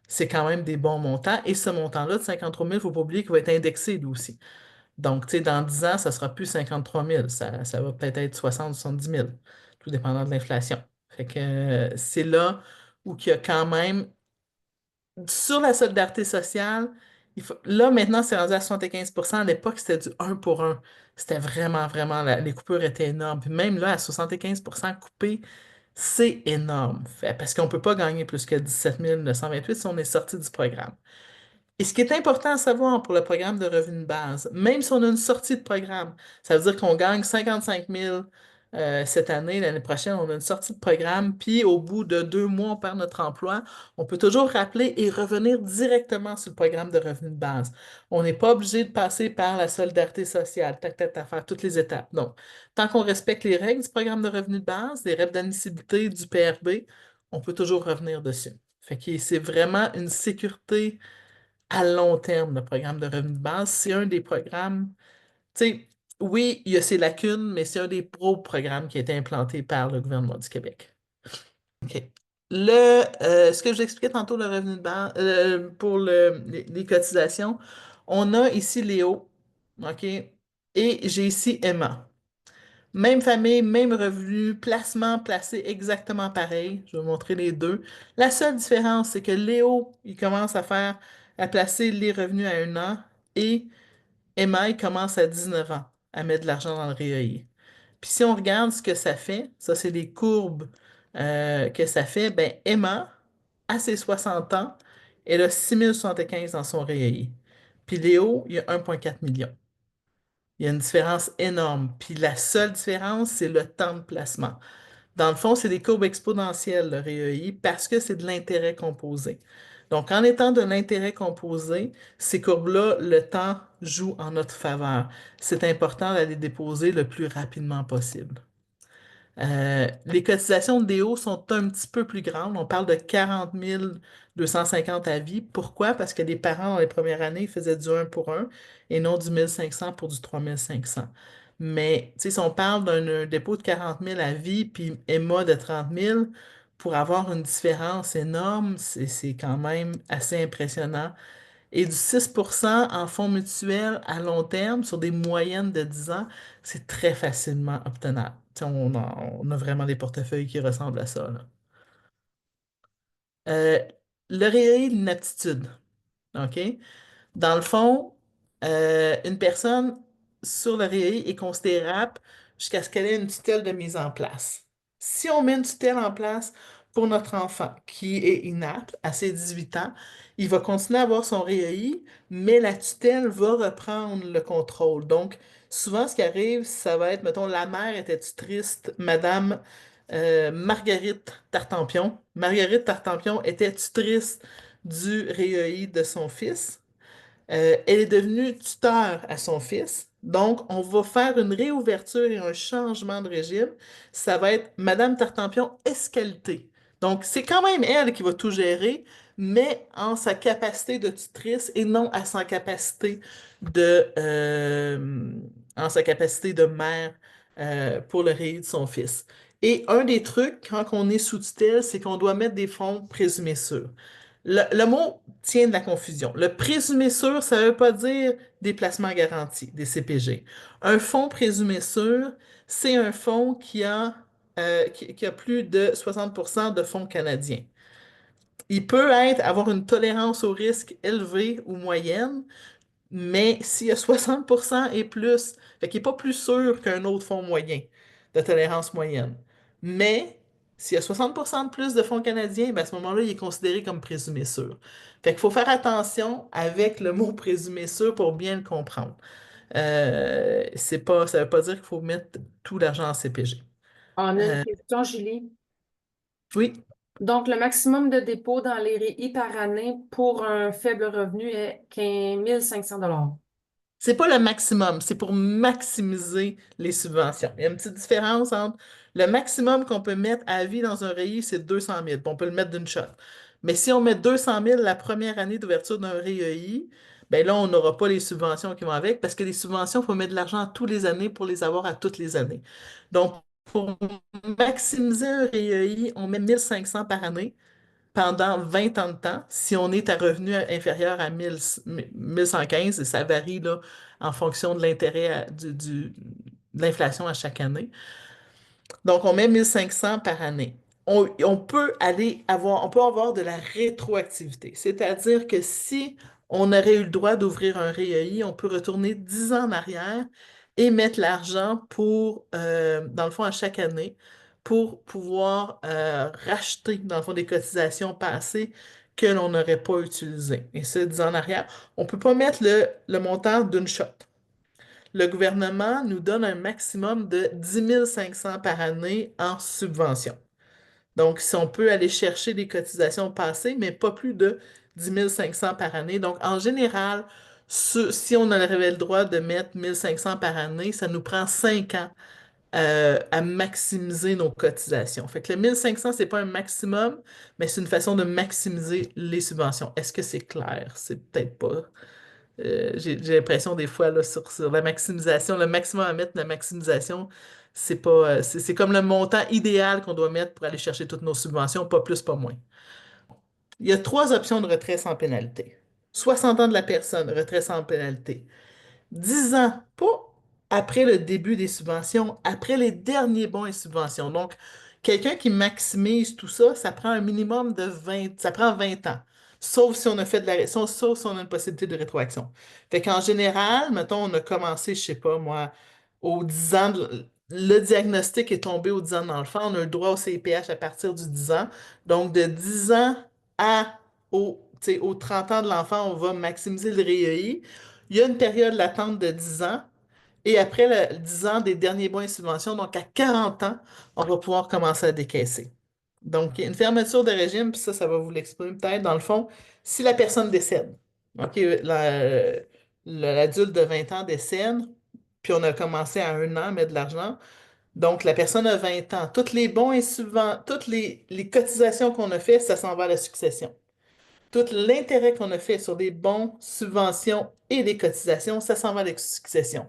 C'est quand même des bons montants. Et ce montant-là de 53 000, il ne faut pas oublier qu'il va être indexé lui aussi. Donc, tu sais, dans 10 ans, ça sera plus 53 000. Ça va peut-être être 60 70 000, tout dépendant de l'inflation. Fait que c'est là où il y a quand même sur la solidarité sociale, là, maintenant, c'est rendu à 75%. À l'époque, c'était du un pour un. C'était vraiment, vraiment, les coupures étaient énormes. Puis même là, à 75% coupé, c'est énorme. Parce qu'on ne peut pas gagner plus que 17 928 si on est sorti du programme. Et ce qui est important à savoir pour le programme de revenu de base, même si on a une sortie de programme, ça veut dire qu'on gagne 55 000 cette année, l'année prochaine, on a une sortie de programme, puis au bout de 2 mois, on perd notre emploi, on peut toujours rappeler et revenir directement sur le programme de revenu de base. On n'est pas obligé de passer par la solidarité sociale, tac, tac, tac, faire toutes les étapes. Donc, tant qu'on respecte les règles du programme de revenu de base, les règles d'admissibilité du PRB, on peut toujours revenir dessus. Fait que c'est vraiment une sécurité à long terme, le programme de revenu de base. C'est un des programmes, tu sais, oui, il y a ses lacunes, mais c'est un des programmes qui a été implanté par le gouvernement du Québec. OK. Ce que je vous expliquais tantôt, le revenu de base, pour les cotisations, on a ici Léo, OK, et j'ai ici Emma. Même famille, même revenu, placement placé exactement pareil. Je vais vous montrer les deux. La seule différence, c'est que Léo, il commence à placer les revenus à 1 an et Emma, il commence à 19 ans à mettre de l'argent dans le REEI. Puis si on regarde ce que ça fait, ça c'est les courbes que ça fait, ben Emma, à ses 60 ans, elle a 6 075 dans son REEI. Puis Léo, il a 1,4 million. Il y a une différence énorme. Puis la seule différence, c'est le temps de placement. Dans le fond, c'est des courbes exponentielles, le REEI, parce que c'est de l'intérêt composé. Donc, en étant de l'intérêt composé, ces courbes-là, le temps joue en notre faveur. C'est important d'aller déposer le plus rapidement possible. Les cotisations de DO sont un petit peu plus grandes. On parle de 40 250 à vie. Pourquoi? Parce que les parents, dans les premières années, ils faisaient du un pour un et non du 1 500 pour du 3 500. Mais tu sais, si on parle d'un dépôt de 40 000 à vie, puis Emma de 30 000 pour avoir une différence énorme, c'est quand même assez impressionnant. Et du 6% en fonds mutuels à long terme, sur des moyennes de 10 ans, c'est très facilement obtenable. Tu sais, on a vraiment des portefeuilles qui ressemblent à ça, là. Euh, le réel d'inaptitude. OK? Dans le fond, une personne sur le REER est considérable jusqu'à ce qu'elle ait une tutelle de mise en place. Si on met une tutelle en place pour notre enfant qui est inapte à ses 18 ans, il va continuer à avoir son REEI, mais la tutelle va reprendre le contrôle. Donc, souvent, ce qui arrive, ça va être, mettons, la mère était triste, Madame Marguerite Tartampion. Marguerite Tartampion était tutrice du REEI de son fils. Elle est devenue tuteur à son fils. Donc, on va faire une réouverture et un changement de régime. Ça va être Madame Tartampion Escalité. Donc, c'est quand même elle qui va tout gérer, mais en sa capacité de tutrice et non à sa capacité en sa capacité de mère pour le rayé de son fils. Et un des trucs, quand on est sous tutelle, c'est qu'on doit mettre des fonds présumés sûrs. Le mot tient de la confusion. Le présumé sûr, ça ne veut pas dire des placements garantis, des CPG. Un fonds présumé sûr, c'est un fonds qui a plus de 60% de fonds canadiens. Il peut avoir une tolérance au risque élevée ou moyenne, mais s'il y a 60% et plus, fait qu'il n'est pas plus sûr qu'un autre fonds moyen de tolérance moyenne. Mais s'il y a 60% de plus de fonds canadiens, ben à ce moment-là, il est considéré comme présumé sûr. Fait qu'il faut faire attention avec le mot présumé sûr pour bien le comprendre. Ça ne veut pas dire qu'il faut mettre tout l'argent en CPG. On a une Euh, question, Julie. oui. Donc, le maximum de dépôt dans les REI par année pour un faible revenu est 15 500 $. C'est pas le maximum, c'est pour maximiser les subventions. Il y a une petite différence entre le maximum qu'on peut mettre à vie dans un REI, c'est 200 000. Puis on peut le mettre d'une shot. Mais si on met 200 000 la première année d'ouverture d'un REI, ben là, on n'aura pas les subventions qui vont avec parce que les subventions, il faut mettre de l'argent tous les années pour les avoir à toutes les années. Donc, pour maximiser un REI, on met 1 500 par année. pendant 20 ans de temps si on est à revenu inférieur à 1115, et ça varie là, en fonction de l'intérêt de l'inflation à chaque année. Donc, on met 1500 par année. On peut on peut avoir de la rétroactivité. C'est-à-dire que si on aurait eu le droit d'ouvrir un REEI, on peut retourner 10 ans en arrière et mettre l'argent dans le fond, à chaque année, pour pouvoir racheter, dans le fond, des cotisations passées que l'on n'aurait pas utilisées. Et ça, 10 ans en arrière, on ne peut pas mettre le montant d'une shot. Le gouvernement nous donne un maximum de 10 500 par année en subvention. Donc, si on peut aller chercher des cotisations passées, mais pas plus de 10 500 par année. Donc, en général, si on avait le droit de mettre 1500 par année, ça nous prend 5 ans à maximiser nos cotisations. Fait que le 1500, c'est pas un maximum, mais c'est une façon de maximiser les subventions. Est-ce que c'est clair? C'est peut-être pas. J'ai l'impression des fois là, sur la maximisation, le maximum à mettre, la maximisation, c'est pas, c'est comme le montant idéal qu'on doit mettre pour aller chercher toutes nos subventions, pas plus, pas moins. Il y a trois options de retrait sans pénalité. 60 ans de la personne, retrait sans pénalité. 10 ans, pas après le début des subventions, après les derniers bons et subventions. Donc, quelqu'un qui maximise tout ça, ça prend un minimum de 20, ça prend 20 ans. Sauf si on a fait de la, sauf si on a une possibilité de rétroaction. Fait qu'en général, mettons, on a commencé, je sais pas moi, aux 10 ans, le diagnostic est tombé aux 10 ans de l'enfant, on a le droit au CPH à partir du 10 ans. Donc, de 10 ans tu sais, aux 30 ans de l'enfant, on va maximiser le REEI. Il y a une période latente de 10 ans et après 10 ans des derniers bons et subventions, donc à 40 ans, on va pouvoir commencer à décaisser. Donc, il y a une fermeture de régime, puis ça va vous l'exprimer peut-être. Dans le fond, si la personne décède, OK, l'adulte de 20 ans décède, puis on a commencé à 1 an à mettre de l'argent, donc la personne a 20 ans. Tous les bons et subventions, toutes les cotisations qu'on a fait, ça s'en va à la succession. Tout l'intérêt qu'on a fait sur des bons, subventions et des cotisations, ça s'en va à la succession.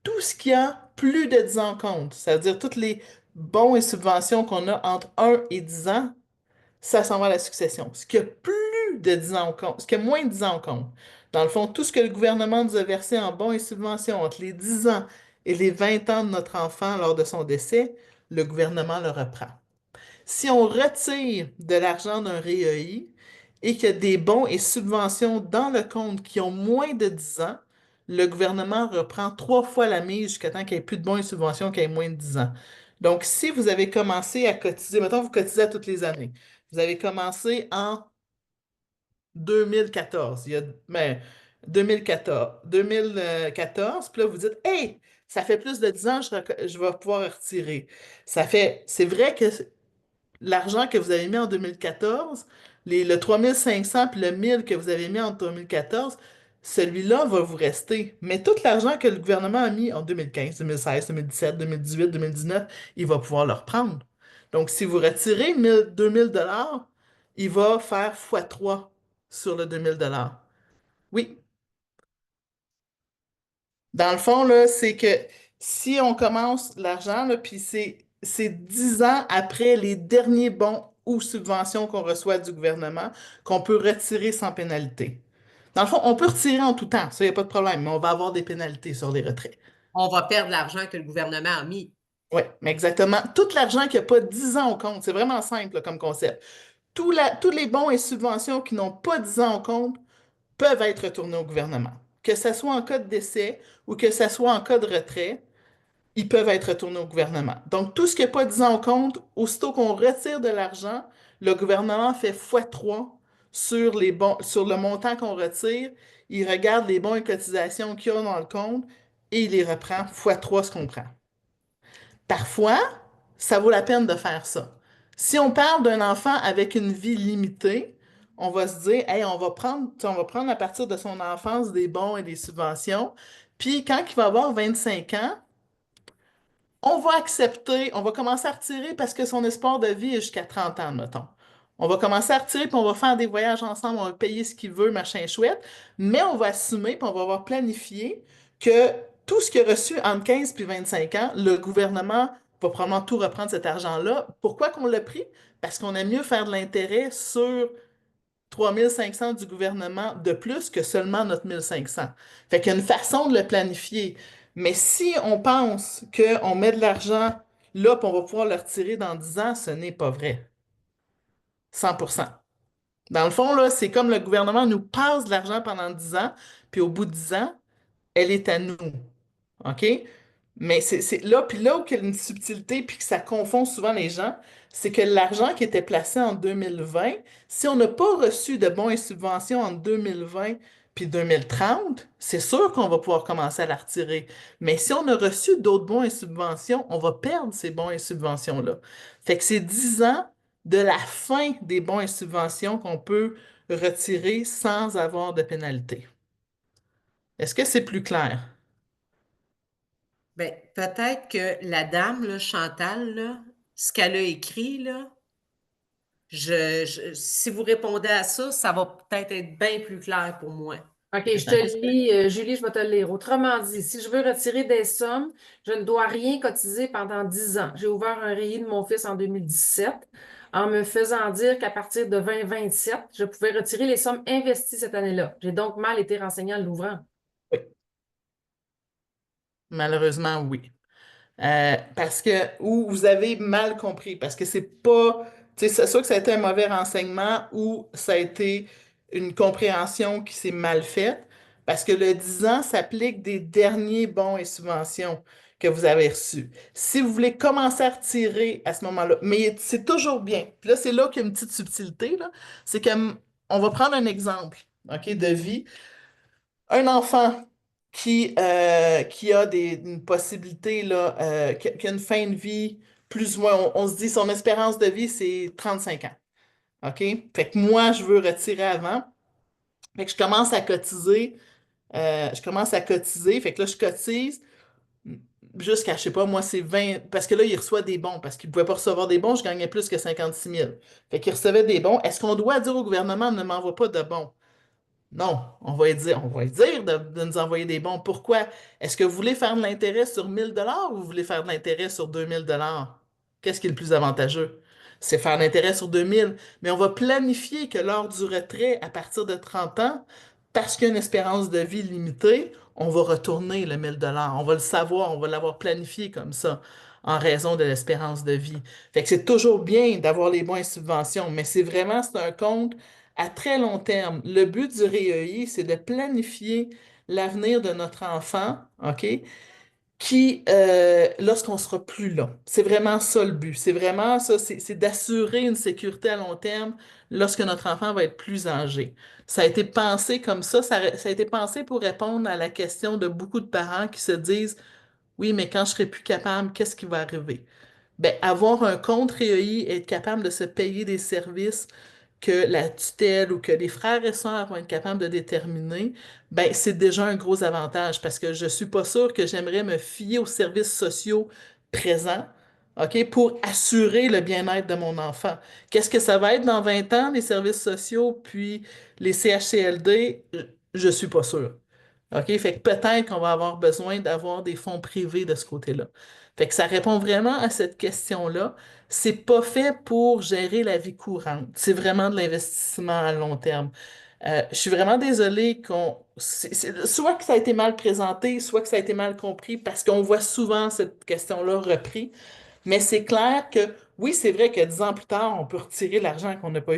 Tout ce qui a plus de 10 ans en compte, c'est-à-dire tous les bons et subventions qu'on a entre 1 et 10 ans, ça s'en va à la succession. Ce qui a plus de 10 ans en compte, ce qui a moins de 10 ans en compte. Dans le fond, tout ce que le gouvernement nous a versé en bons et subventions entre les 10 ans et les 20 ans de notre enfant lors de son décès, le gouvernement le reprend. Si on retire de l'argent d'un REEI et qu'il y a des bons et subventions dans le compte qui ont moins de 10 ans, le gouvernement reprend 3 fois la mise jusqu'à temps qu'il n'y ait plus de bons et subventions qui aient moins de 10 ans. Donc, si vous avez commencé à cotiser, mettons, vous cotisez à toutes les années. Vous avez commencé en 2014. Ben, 2014, puis là, vous dites, Hey, ça fait plus de 10 ans, je vais pouvoir retirer. C'est vrai que l'argent que vous avez mis en 2014, le 3500 puis le 1000 que vous avez mis en 2014, celui-là va vous rester. Mais tout l'argent que le gouvernement a mis en 2015, 2016, 2017, 2018, 2019, il va pouvoir le reprendre. Donc, si vous retirez 2000 $, il va faire x3 sur le 2000 $. Oui, dans le fond, là, c'est que si on commence l'argent, là, puis c'est 10 ans après les derniers bons ou subventions qu'on reçoit du gouvernement qu'on peut retirer sans pénalité. Dans le fond, on peut retirer en tout temps, ça, il n'y a pas de problème, mais on va avoir des pénalités sur les retraits. On va perdre l'argent que le gouvernement a mis. Oui, mais exactement. Tout l'argent qui n'a pas 10 ans au compte, c'est vraiment simple là, comme concept. Tous les bons et subventions qui n'ont pas 10 ans au compte peuvent être retournés au gouvernement. Que ce soit en cas de décès ou que ce soit en cas de retrait, ils peuvent être retournés au gouvernement. Donc, tout ce qui n'est pas 10 ans au compte, aussitôt qu'on retire de l'argent, le gouvernement fait x3 sur le montant qu'on retire. Il regarde les bons et cotisations qu'il y a dans le compte et il les reprend x3 ce qu'on prend. Parfois, ça vaut la peine de faire ça. Si on parle d'un enfant avec une vie limitée, on va se dire, hey, on va prendre à partir de son enfance des bons et des subventions. Puis quand il va avoir 25 ans, on va accepter, on va commencer à retirer parce que son espoir de vie est jusqu'à 30 ans, mettons. On va commencer à retirer, puis on va faire des voyages ensemble, on va payer ce qu'il veut, machin chouette, mais on va assumer, puis on va avoir planifié que tout ce qu'il a reçu entre 15 puis 25 ans, le gouvernement va probablement tout reprendre cet argent-là. Pourquoi qu'on l'a pris? Parce qu'on aime mieux faire de l'intérêt sur 3 500 du gouvernement de plus que seulement notre 1 500. Fait qu'il y a une façon de le planifier. Mais si on pense qu'on met de l'argent là, puis on va pouvoir le retirer dans 10 ans, ce n'est pas vrai. 100%. Dans le fond, là, c'est comme le gouvernement nous passe de l'argent pendant 10 ans, puis au bout de 10 ans, elle est à nous. OK? Mais c'est là, puis là où il y a une subtilité, puis que ça confond souvent les gens, c'est que l'argent qui était placé en 2020, si on n'a pas reçu de bons et subventions en 2020 puis 2030, c'est sûr qu'on va pouvoir commencer à la retirer. Mais si on a reçu d'autres bons et subventions, on va perdre ces bons et subventions-là. Fait que c'est 10 ans de la fin des bons et subventions qu'on peut retirer sans avoir de pénalité. Est-ce que c'est plus clair? Ben, peut-être que la dame, là, Chantal, là, ce qu'elle a écrit, là, si vous répondez à ça, ça va peut-être être bien plus clair pour moi. OK, je te le lis, Julie, je vais te le lire. Autrement dit, si je veux retirer des sommes, je ne dois rien cotiser pendant 10 ans. J'ai ouvert un rayé de mon fils en 2017 en me faisant dire qu'à partir de 2027, je pouvais retirer les sommes investies cette année-là. J'ai donc mal été renseignée en l'ouvrant. Oui. Malheureusement, oui. Parce que, ou vous avez mal compris, parce que c'est pas, tu sais, c'est soit que ça a été un mauvais renseignement ou ça a été une compréhension qui s'est mal faite, parce que le 10 ans s'applique des derniers bons et subventions que vous avez reçus. Si vous voulez commencer à retirer à ce moment-là, mais c'est toujours bien. Puis là, c'est là qu'il y a une petite subtilité, là. C'est que, on va prendre un exemple, OK, de vie. Un enfant qui a une possibilité, là, qui a une fin de vie plus ou moins, on se dit son espérance de vie, c'est 35 ans. OK? Fait que moi, je veux retirer avant. Fait que je commence à cotiser. Fait que là, je cotise jusqu'à, je sais pas, moi, c'est 20. Parce que là, il reçoit des bons. Parce qu'il ne pouvait pas recevoir des bons, je gagnais plus que 56 000. Fait qu'il recevait des bons. Est-ce qu'on doit dire au gouvernement ne m'envoie pas de bons? Non, on va lui dire de nous envoyer des bons. Pourquoi? Est-ce que vous voulez faire de l'intérêt sur 1 000 $ ou vous voulez faire de l'intérêt sur 2 000 $? Qu'est-ce qui est le plus avantageux? C'est faire l'intérêt sur 2 000. Mais on va planifier que lors du retrait, à partir de 30 ans, parce qu'il y a une espérance de vie limitée, on va retourner le 1 000 $. On va le savoir, on va l'avoir planifié comme ça, en raison de l'espérance de vie. Fait que c'est toujours bien d'avoir les bons et subventions, mais c'est un compte à très long terme. Le but du REEI, c'est de planifier l'avenir de notre enfant, OK? Lorsqu'on sera plus là. C'est vraiment ça le but. C'est vraiment ça, c'est d'assurer une sécurité à long terme lorsque notre enfant va être plus âgé. Ça a été pensé comme ça a été pensé pour répondre à la question de beaucoup de parents qui se disent, oui, mais quand je serai plus capable, qu'est-ce qui va arriver? Ben, avoir un compte REEI, être capable de se payer des services que la tutelle ou que les frères et sœurs vont être capables de déterminer, ben, c'est déjà un gros avantage parce que je suis pas sûre que j'aimerais me fier aux services sociaux présents, OK, pour assurer le bien-être de mon enfant. Qu'est-ce que ça va être dans 20 ans, les services sociaux, puis les CHCLD? Je suis pas sûre. OK? Fait que peut-être qu'on va avoir besoin d'avoir des fonds privés de ce côté-là. Fait que ça répond vraiment à cette question-là. C'est pas fait pour gérer la vie courante. C'est vraiment de l'investissement à long terme. Je suis vraiment désolée soit que ça a été mal présenté, soit que ça a été mal compris, parce qu'on voit souvent cette question-là reprise. Mais c'est clair que oui, c'est vrai que 10 ans plus tard, on peut retirer l'argent qu'on n'a pas